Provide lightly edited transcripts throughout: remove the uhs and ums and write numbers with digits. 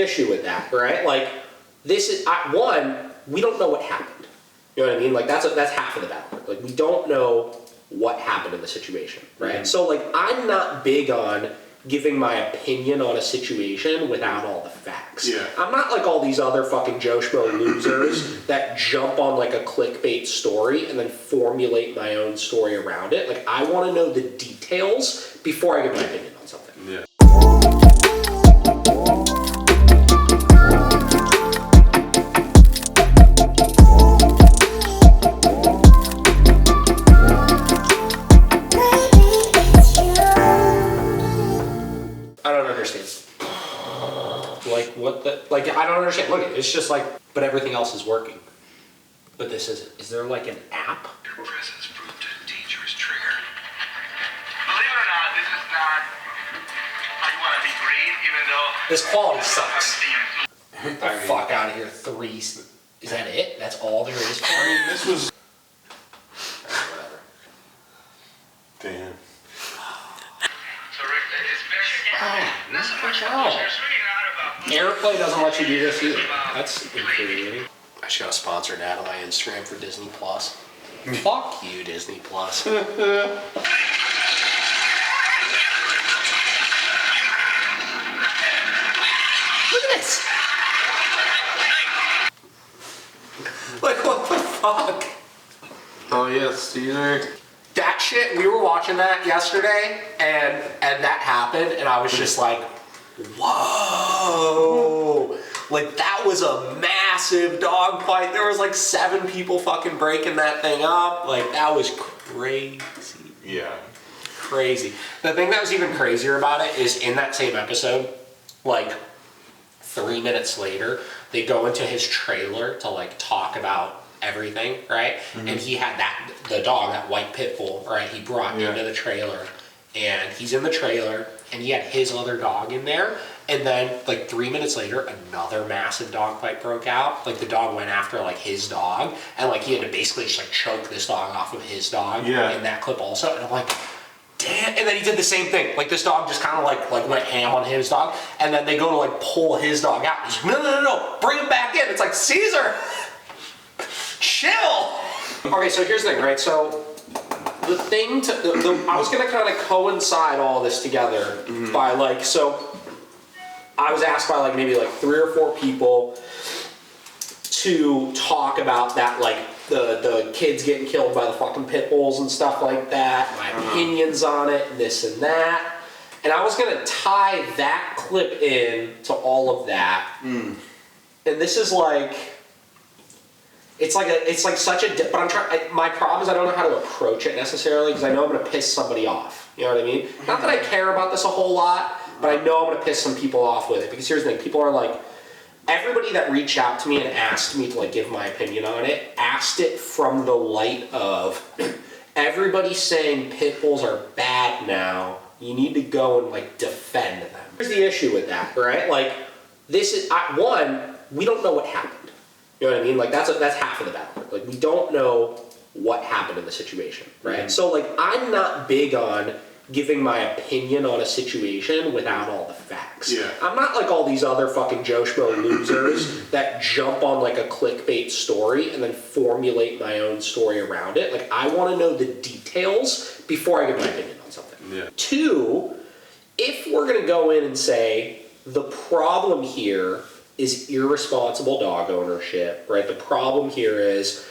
issue with that, right? Like, this is, one, we don't know what happened. You know what I mean? Like, that's half of the battle. Like, we don't know what happened in the situation, right? Mm-hmm. So, like, I'm not big on giving my opinion on a situation without all the facts. Yeah. I'm not like all these other fucking Joe Schmo losers that jump on like a clickbait story and then formulate my own story around it. Like, I want to know the details before I give my opinion on something. Yeah. Like, I don't understand. Look, it's just like, but everything else is working. But this isn't. Is there like an app? Your presence proved a dangerous trigger. Believe it or not, this is not how you want to be greeted, even though... This quality sucks. Get the fuck out of here. 3. Is that it? That's all there is for I mean, this was... Whatever. Damn. So, Rick, it's very... Not so much about... Airplay doesn't let you do this either. That's infuriating. I just got a sponsored ad on my Instagram for Disney Plus. Fuck you, Disney Plus. Look at this. Like, what the fuck? Oh yeah, Caesar. That shit, we were watching that yesterday, and that happened, and I was just like, whoa! Like, that was a massive dog fight. There was like 7 people fucking breaking that thing up. Like, that was crazy. Yeah. Crazy. The thing that was even crazier about it is in that same episode, like 3 minutes later, they go into his trailer to like talk about everything, right? Mm-hmm. And he had the dog, that white pit bull, right? He brought into the trailer, and he's in the trailer, and he had his other dog in there, and then like 3 minutes later, another massive dog fight broke out. Like, the dog went after like his dog, and like he had to basically just like choke this dog off of his dog in that clip also. And I'm like, damn. And then he did the same thing. Like, this dog just kind of like went ham on his dog, and then they go to like pull his dog out. He's like, no, bring him back in. It's like, Caesar, chill. Okay, so here's the thing, right? So the thing I was gonna kind of coincide all this together by like, so I was asked by like maybe like 3 or 4 people to talk about that, like the kids getting killed by the fucking pit bulls and stuff like that, my opinions on it, and this and that. And I was gonna tie that clip in to all of that. And this is like, it's like such a, but I'm trying, my problem is I don't know how to approach it necessarily, because I know I'm gonna piss somebody off. You know what I mean? Not that I care about this a whole lot, but I know I'm gonna piss some people off with it. Because here's the thing, people are like, everybody that reached out to me and asked me to like give my opinion on it, asked it from the light of, everybody's saying pit bulls are bad now, you need to go and like defend them. Here's the issue with that, right? Like, this is, one, we don't know what happened. You know what I mean? Like, that's half of the battle. Like, we don't know what happened in the situation, right? Mm-hmm. So like, I'm not big on giving my opinion on a situation without all the facts. Yeah. I'm not like all these other fucking Joe Schmo losers that jump on like a clickbait story and then formulate my own story around it. Like, I want to know the details before I give my opinion on something. Yeah. 2, if we're going to go in and say the problem here is irresponsible dog ownership, right? The problem here is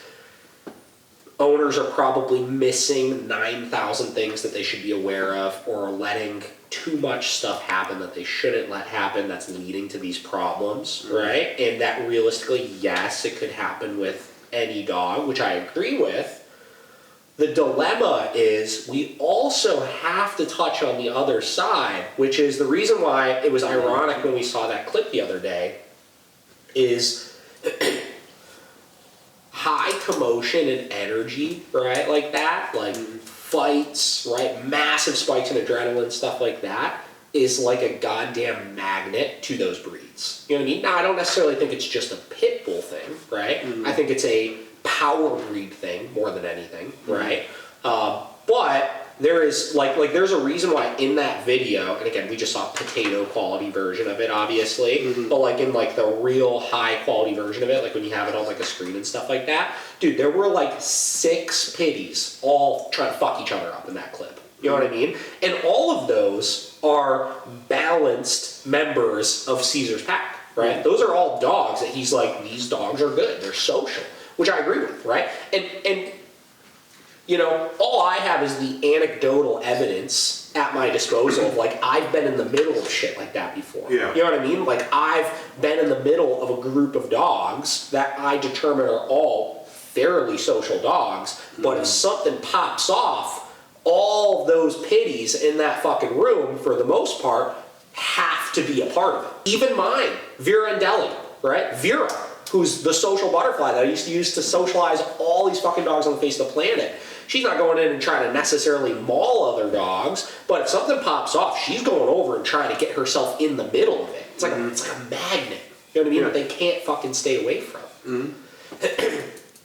owners are probably missing 9,000 things that they should be aware of, or are letting too much stuff happen that they shouldn't let happen that's leading to these problems, right? And that realistically, yes, it could happen with any dog, which I agree with. The dilemma is we also have to touch on the other side, which is the reason why it was ironic when we saw that clip the other day, is high commotion and energy, right, like that, like fights, right, massive spikes in adrenaline, stuff like that, is like a goddamn magnet to those breeds. You know what I mean? Now, I don't necessarily think it's just a pit bull thing, right? I think it's a power breed thing more than anything, right? But there is like there's a reason why in that video, and again we just saw a potato quality version of it obviously, but like in like the real high quality version of it, like when you have it on like a screen and stuff like that, dude, there were like 6 pitties all trying to fuck each other up in that clip. You know what I mean? And all of those are balanced members of Caesar's pack, right? Those are all dogs that he's like, these dogs are good, they're social, which I agree with, right? And you know, all I have is the anecdotal evidence at my disposal of like, I've been in the middle of shit like that before. Yeah. You know what I mean? Like, I've been in the middle of a group of dogs that I determine are all fairly social dogs, but if something pops off, all those pitties in that fucking room, for the most part, have to be a part of it. Even mine, Vera and Deli, right? Vera, who's the social butterfly that I used to use to socialize all these fucking dogs on the face of the planet. She's not going in and trying to necessarily maul other dogs, but if something pops off, she's going over and trying to get herself in the middle of it. It's like a magnet. You know what I mean? That they can't fucking stay away from.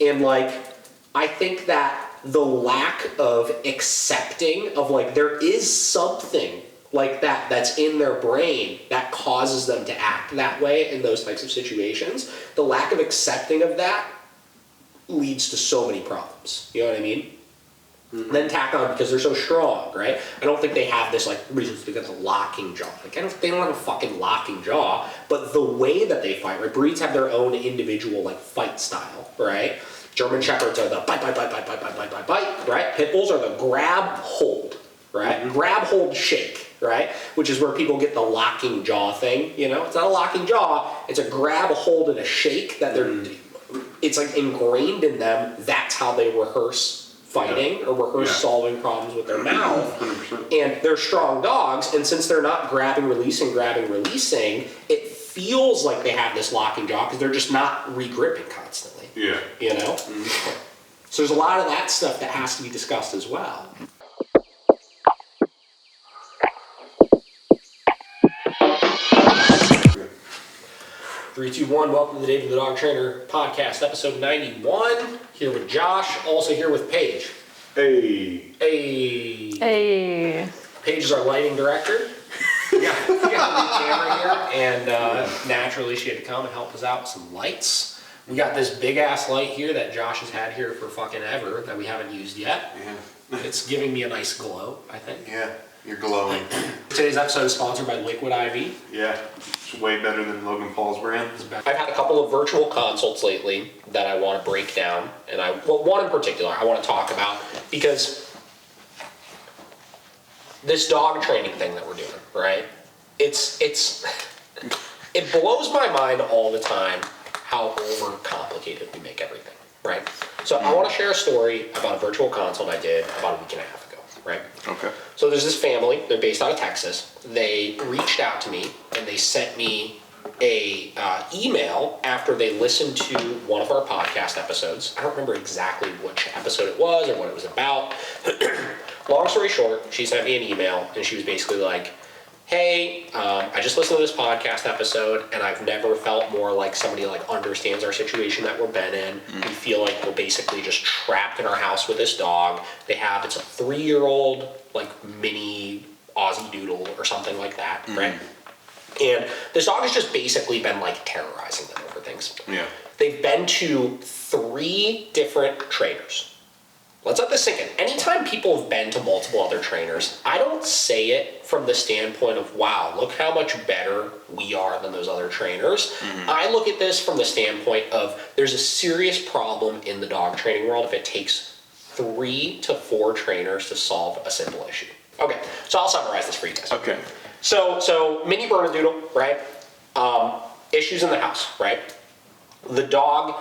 And like, I think that the lack of accepting of like, there is something like that that's in their brain that causes them to act that way in those types of situations. The lack of accepting of that leads to so many problems. You know what I mean? Then tack on, because they're so strong, right? I don't think they have this like reasons because of locking jaw. Like they don't have a fucking locking jaw, but the way that they fight, right? Breeds have their own individual like fight style, right? German Shepherds are the bite, right? Pit Bulls are the grab, hold, right? Grab, hold, shake, right? Which is where people get the locking jaw thing, you know? It's not a locking jaw, it's a grab, a hold, and a shake that they're, it's like ingrained in them. That's how they rehearse fighting or rehearse solving problems with their mouth. 100%. And they're strong dogs, and since they're not grabbing, releasing, it feels like they have this locking jaw because they're just not re-gripping constantly. Yeah. You know? So there's a lot of that stuff that has to be discussed as well. Three, two, one. Welcome to the David the Dog Trainer podcast, episode 91. Here with Josh, also here with Paige. Hey. Paige is our lighting director. We got a new camera here, and naturally she had to come and help us out with some lights. We got this big ass light here that Josh has had here for fucking ever that we haven't used yet. Yeah. It's giving me a nice glow, I think. Yeah, you're glowing. Today's episode is sponsored by Liquid IV. Yeah, it's way better than Logan Paul's brand. I've had a couple of virtual consults lately that I want to break down, and one in particular I want to talk about because this dog training thing that we're doing, right? It blows my mind all the time how overcomplicated we make everything, right? So I want to share a story about a virtual consult I did about a week and a half ago, right? Okay. So there's this family, they're based out of Texas. They reached out to me and they sent me a email after they listened to one of our podcast episodes. I don't remember exactly which episode it was or what it was about. Long story short, she sent me an email and she was basically like, hey, I just listened to this podcast episode and I've never felt more like somebody like understands our situation that we're been in. We feel like we're basically just trapped in our house with this dog. It's a 3-year-old like mini Aussie Doodle or something like that, right? And this dog has just basically been like terrorizing them over things. Yeah. They've been to 3 different trainers. Let's let this sink in. Anytime people have been to multiple other trainers, I don't say it from the standpoint of, wow, look how much better we are than those other trainers. I look at this from the standpoint of there's a serious problem in the dog training world if it takes 3 to 4 trainers to solve a simple issue. Okay, so I'll summarize this for you guys. Okay. So mini Bernedoodle, right? Issues in the house, right? The dog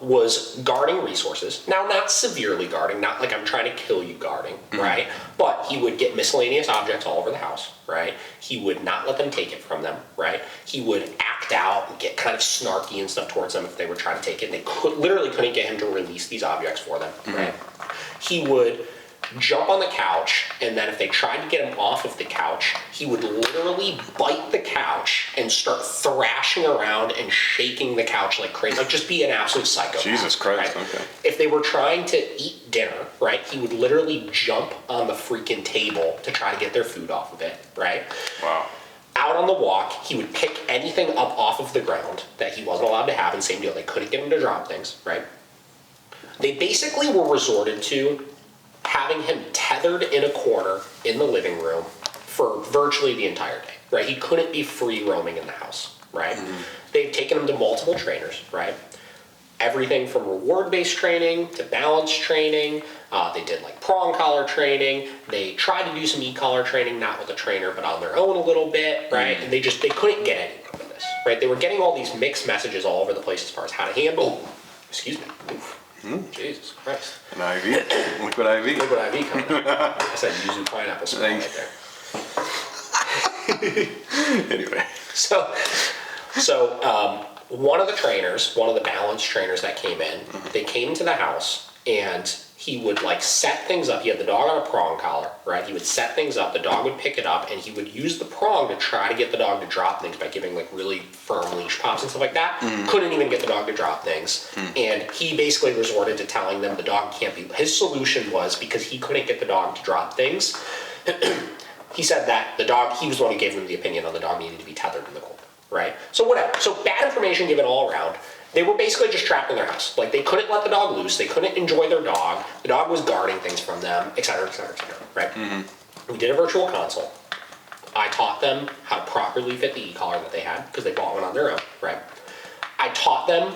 was guarding resources. Now, not severely guarding, not like I'm trying to kill you guarding, right? But he would get miscellaneous objects all over the house, right? He would not let them take it from them, right? He would act out and get kind of snarky and stuff towards them if they were trying to take it. And they literally couldn't get him to release these objects for them, right? He would jump on the couch, and then if they tried to get him off of the couch, he would literally bite the couch and start thrashing around and shaking the couch like crazy, like just be an absolute psychopath. Jesus Christ, right? okay. If they were trying to eat dinner, right, he would literally jump on the freaking table to try to get their food off of it, right? Wow. Out on the walk, he would pick anything up off of the ground that he wasn't allowed to have, and same deal, they couldn't get him to drop things, right? They basically were resorted to having him tethered in a corner in the living room for virtually the entire day, right? He couldn't be free roaming in the house, right? They've taken him to multiple trainers, right? Everything from reward-based training to balance training. They did like prong collar training. They tried to do some e-collar training, not with a trainer, but on their own a little bit, right? And they couldn't get anywhere with this, right? They were getting all these mixed messages all over the place as far as how to handle, excuse me, oof. Jesus Christ. An IV? Liquid IV? Liquid IV coming up. I said yuzu pineapple smell right there. Anyway. So one of the trainers, one of the balance trainers that came in, they came to the house and he would like set things up. He had the dog on a prong collar, right? He would set things up, the dog would pick it up, and he would use the prong to try to get the dog to drop things by giving like really firm leash pops and stuff like that. Couldn't even get the dog to drop things. And he basically resorted to telling them the dog can't be, his solution was, because he couldn't get the dog to drop things, he said that the dog, he was the one who gave them the opinion on the dog needing to be tethered in the corner, right? So whatever. So bad information given all around. They were basically just trapped in their house. Like, they couldn't let the dog loose. They couldn't enjoy their dog. The dog was guarding things from them, et cetera, et cetera, et cetera, right? We did a virtual consult. I taught them how to properly fit the e-collar that they had, because they bought one on their own, right? I taught them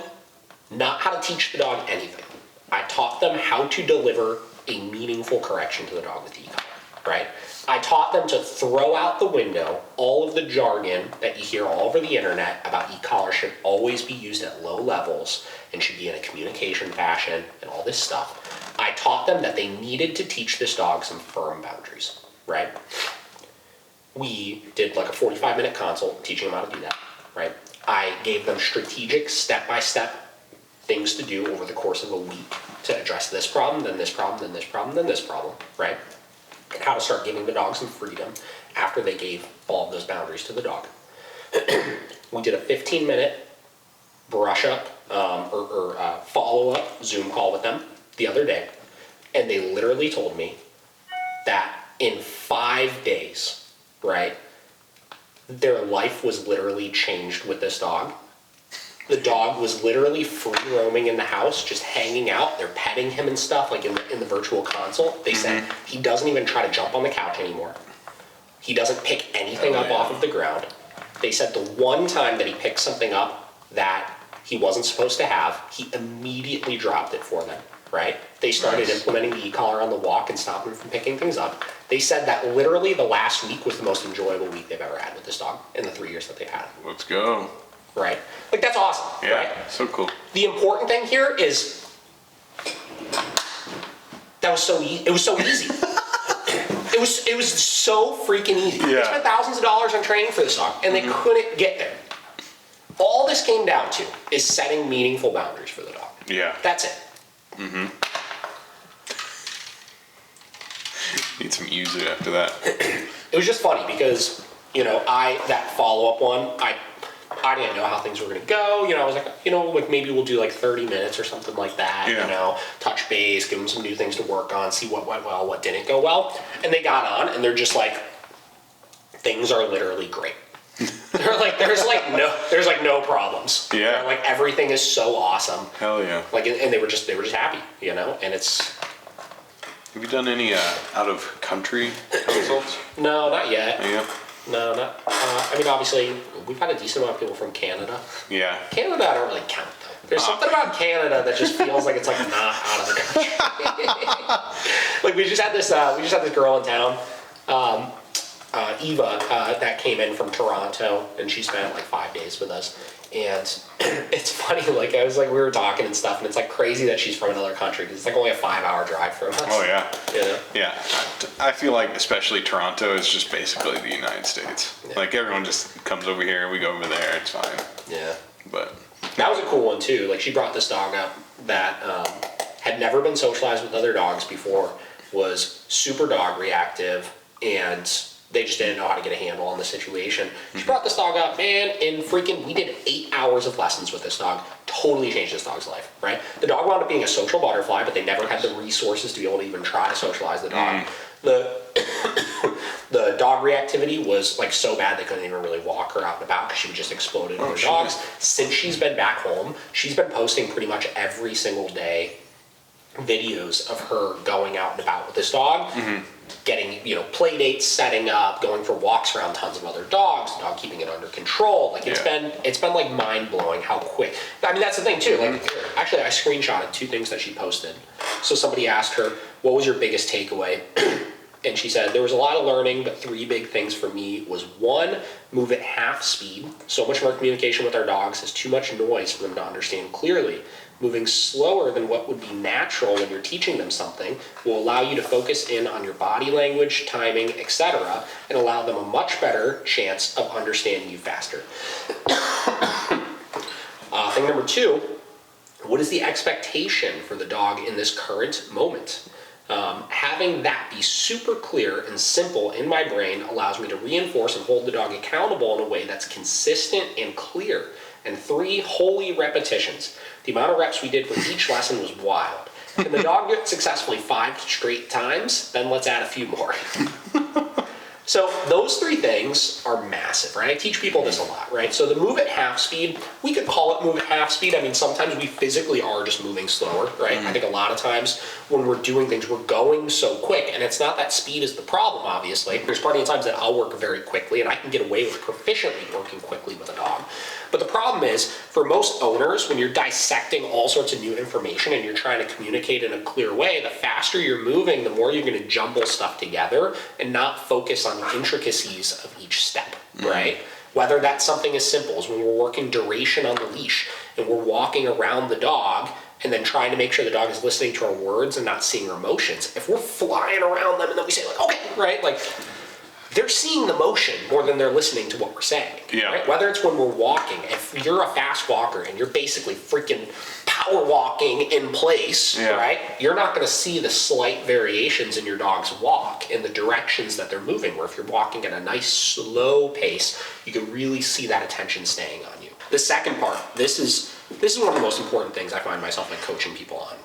not how to teach the dog anything. I taught them how to deliver a meaningful correction to the dog with the e-collar, right? I taught them to throw out the window all of the jargon that you hear all over the internet about e-collar should always be used at low levels and should be in a communication fashion and all this stuff. I taught them that they needed to teach this dog some firm boundaries, right? We did like a 45-minute consult teaching them how to do that, right? I gave them strategic step-by-step things to do over the course of a week to address this problem, then this problem, then this problem, then this problem, right? And how to start giving the dog some freedom after they gave all of those boundaries to the dog. We did a 15-minute brush up or follow-up Zoom call with them the other day, and they literally told me that in 5 days, right, their life was literally changed with this dog. The dog was literally free roaming in the house, just hanging out. They're petting him and stuff, like in the virtual consult. They said he doesn't even try to jump on the couch anymore. He doesn't pick anything up off of the ground. They said the one time that he picked something up that he wasn't supposed to have, he immediately dropped it for them, right? They started implementing the e-collar on the walk and stopped him from picking things up. They said that literally the last week was the most enjoyable week they've ever had with this dog in the 3 years that they've had it. Let's go. Right? Like, that's awesome, Yeah, right? so cool. The important thing here is that was so it was so easy. It was so freaking easy. They Yeah. spent thousands of dollars on training for this dog, and they couldn't get there. All this came down to is setting meaningful boundaries for the dog. Yeah. That's it. Need some yuzu after that. It was just funny because, you know, that follow-up one, I didn't know how things were going to go. You know, I was like, you know, like maybe we'll do like 30 minutes or something like that, Yeah. you know, touch base, give them some new things to work on, see what went well, what didn't go well. And they got on and they're just like, things are literally great. They're like, there's no problems. Yeah. They're like, everything is so awesome. Hell yeah. Like, and they were just happy, you know, and it's, Have you done any out of country consults? no, not yet. Yeah. No, not, I mean, obviously, we've had a decent amount of people from Canada. Yeah. Canada, I don't really count though. There's something about Canada that just feels like it's like not out of the country. Like we just had this girl in town, Eva, that came in from Toronto, and she spent like 5 days with us. And it's funny, like I was like, we were talking and stuff, and it's like crazy that she's from another country because it's like only a 5-hour drive from us. Oh yeah. You know? Yeah. I feel like especially Toronto is just basically the United States. Yeah. Like everyone just comes over here, we go over there, it's fine. Yeah. But That was a cool one too. Like she brought this dog up that had never been socialized with other dogs before. was super dog reactive, and they just didn't know how to get a handle on the situation. She brought this dog up, man, and we did 8 hours of lessons with this dog. Totally changed this dog's life, right? The dog wound up being a social butterfly, but they never had the resources to be able to even try to socialize the dog. The dog reactivity was like so bad they couldn't even really walk her out and about because she would just explode into her dogs. Since she's been back home, she's been posting pretty much every single day videos of her going out and about with this dog, getting, play dates, setting up, going for walks around tons of other dogs, the dog keeping it under control. Like it's been like mind blowing how quick. I mean, that's the thing too. Like actually, I screenshotted 2 things that she posted. So somebody asked her, "What was your biggest takeaway?" And she said, "There was a lot of learning, but 3 big things for me was 1, move at half speed. So much of our communication with our dogs is too much noise for them to understand clearly. Moving slower than what would be natural when you're teaching them something will allow you to focus in on your body language, timing, etc., and allow them a much better chance of understanding you faster." Thing number 2, what is the expectation for the dog in this current moment? Having that be super clear and simple in my brain allows me to reinforce and hold the dog accountable in a way that's consistent and clear. And 3, holy repetitions. The amount of reps we did for each lesson was wild. Can the dog do it successfully 5 straight times? Then let's add a few more. So those 3 things are massive, right? I teach people this a lot, right? So the move at half speed, we could call it move at half speed. I mean, sometimes we physically are just moving slower, right? I think a lot of times when we're doing things, we're going so quick, and it's not that speed is the problem, obviously. There's plenty of times that I'll work very quickly, and I can get away with proficiently working quickly with a dog. But the problem is, for most owners, when you're dissecting all sorts of new information and you're trying to communicate in a clear way, the faster you're moving, the more you're going to jumble stuff together and not focus on the intricacies of each step, right? Whether that's something as simple as when we're working duration on the leash and we're walking around the dog and then trying to make sure the dog is listening to our words and not seeing our emotions. If we're flying around them and then we say, like, okay, right? Like, they're seeing the motion more than they're listening to what we're saying. Yeah. Right? Whether it's when we're walking, if you're a fast walker and you're basically freaking power walking in place, right? You're not going to see the slight variations in your dog's walk in the directions that they're moving. Where if you're walking at a nice slow pace, you can really see that attention staying on you. The second part, this is one of the most important things I find myself like coaching people on.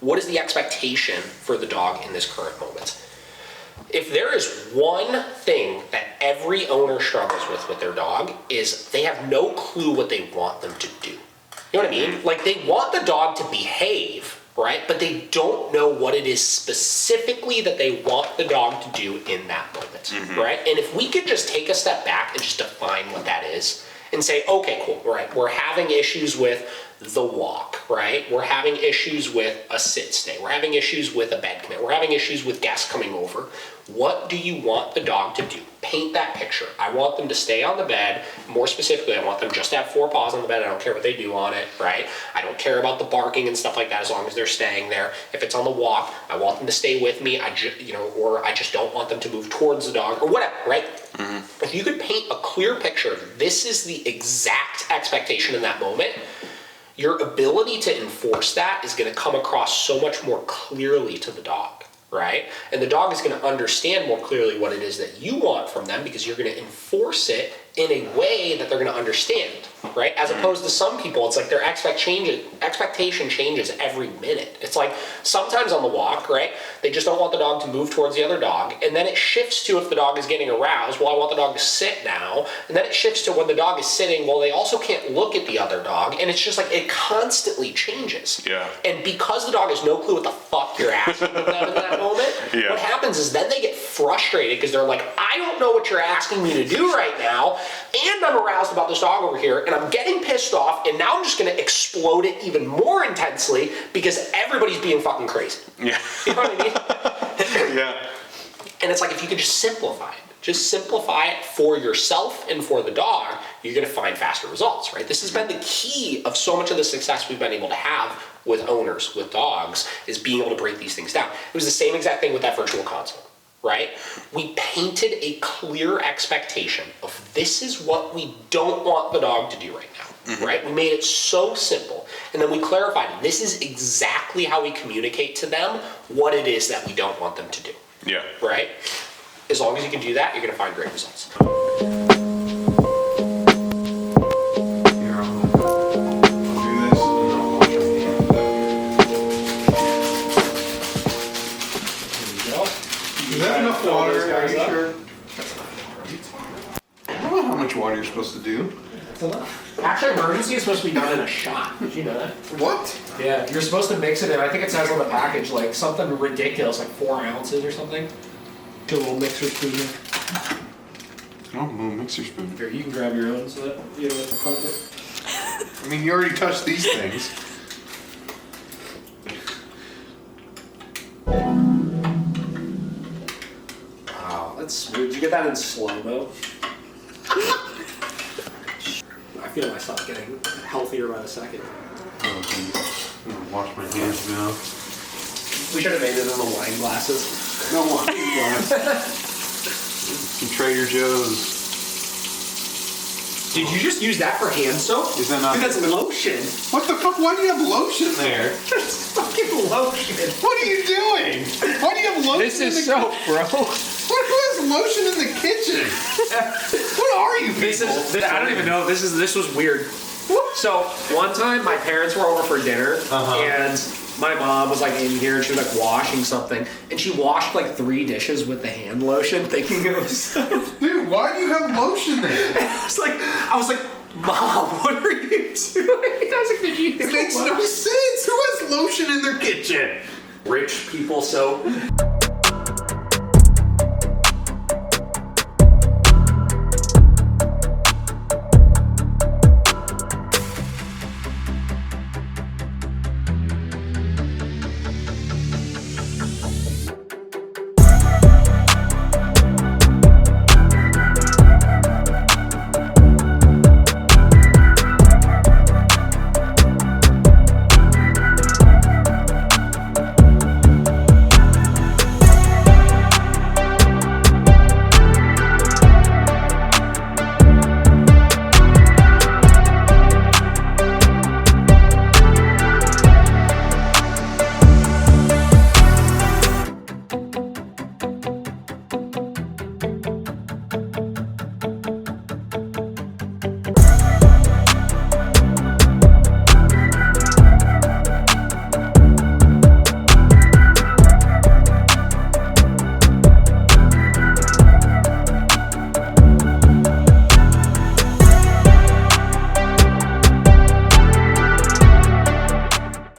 What is the expectation for the dog in this current moment? If there is one thing that every owner struggles with their dog is they have no clue what they want them to do. You know what I mean? Like they want the dog to behave, right? But they don't know what it is specifically that they want the dog to do in that moment, right? And if we could just take a step back and just define what that is and say, okay, cool, right? We're having issues with the walk, right? We're having issues with a sit stay. We're having issues with a bed commit. We're having issues with guests coming over. What do you want the dog to do? Paint that picture. I want them to stay on the bed. More specifically, I want them just to have 4 paws on the bed. I don't care what they do on it, right? I don't care about the barking and stuff like that as long as they're staying there. If it's on the walk, I want them to stay with me. Or I just don't want them to move towards the dog or whatever, right? If you could paint a clear picture, this is the exact expectation in that moment, your ability to enforce that is going to come across so much more clearly to the dog, right? And the dog is going to understand more clearly what it is that you want from them because you're going to enforce it in a way that they're going to understand, right? As opposed to some people, it's like their expectation changes every minute. It's like sometimes on the walk, right? They just don't want the dog to move towards the other dog. And then it shifts to if the dog is getting aroused, well, I want the dog to sit now. And then it shifts to when the dog is sitting, well, they also can't look at the other dog. And it's just like it constantly changes. Yeah. And because the dog has no clue what the fuck you're asking of them in that moment, what happens is then they get frustrated because they're like, I don't know what you're asking me to do right now. And I'm aroused about this dog over here, and I'm getting pissed off, and now I'm just gonna explode it even more intensely because everybody's being fucking crazy. Yeah. You know what I mean? Yeah. And it's like if you could just simplify it for yourself and for the dog, you're gonna find faster results, right? This has been the key of so much of the success we've been able to have with owners, with dogs, is being able to break these things down. It was the same exact thing with that virtual console. right? We painted a clear expectation of this is what we don't want the dog to do right now, right? We made it so simple. And then we clarified this is exactly how we communicate to them what it is that we don't want them to do, Yeah. right? As long as you can do that, you're gonna find great results. Here, I'll do this and then I'll wash my hands. Is that enough water? Are you sure? I don't know how much water you're supposed to do. Actually, emergency is supposed to be done in a shot. Did you know that? What? Yeah, you're supposed to mix it in. I think it says on the package, like something ridiculous, like 4 ounces or something. Get a little mixer spoon here. Oh, no mixer spoon. Here, you can grab your own so that you don't have to pump it. I mean, you already touched these things. Wow, that's smooth. Did you get that in slow-mo? I feel myself getting healthier by the second. Oh, geez. I'm gonna wash my hands now. We should have made it in the wine glasses. No wine glass. Some Trader Joe's. Did you just use that for hand soap? Is that not? Dude, that's lotion. What the fuck? Why do you have lotion there? That's fucking lotion. What are you doing? Why do you have lotion This in is the soap, bro. Who has lotion in the kitchen? What are you people? This is, I don't even know. This was weird. So one time my parents were over for dinner and my mom was like in here and she was like washing something and she washed like 3 dishes with the hand lotion thinking it was soap. Dude, why do you have lotion there? I was like, Mom, what are you doing? I was like, did you It makes no sense. Who has lotion in their kitchen? Rich people soap.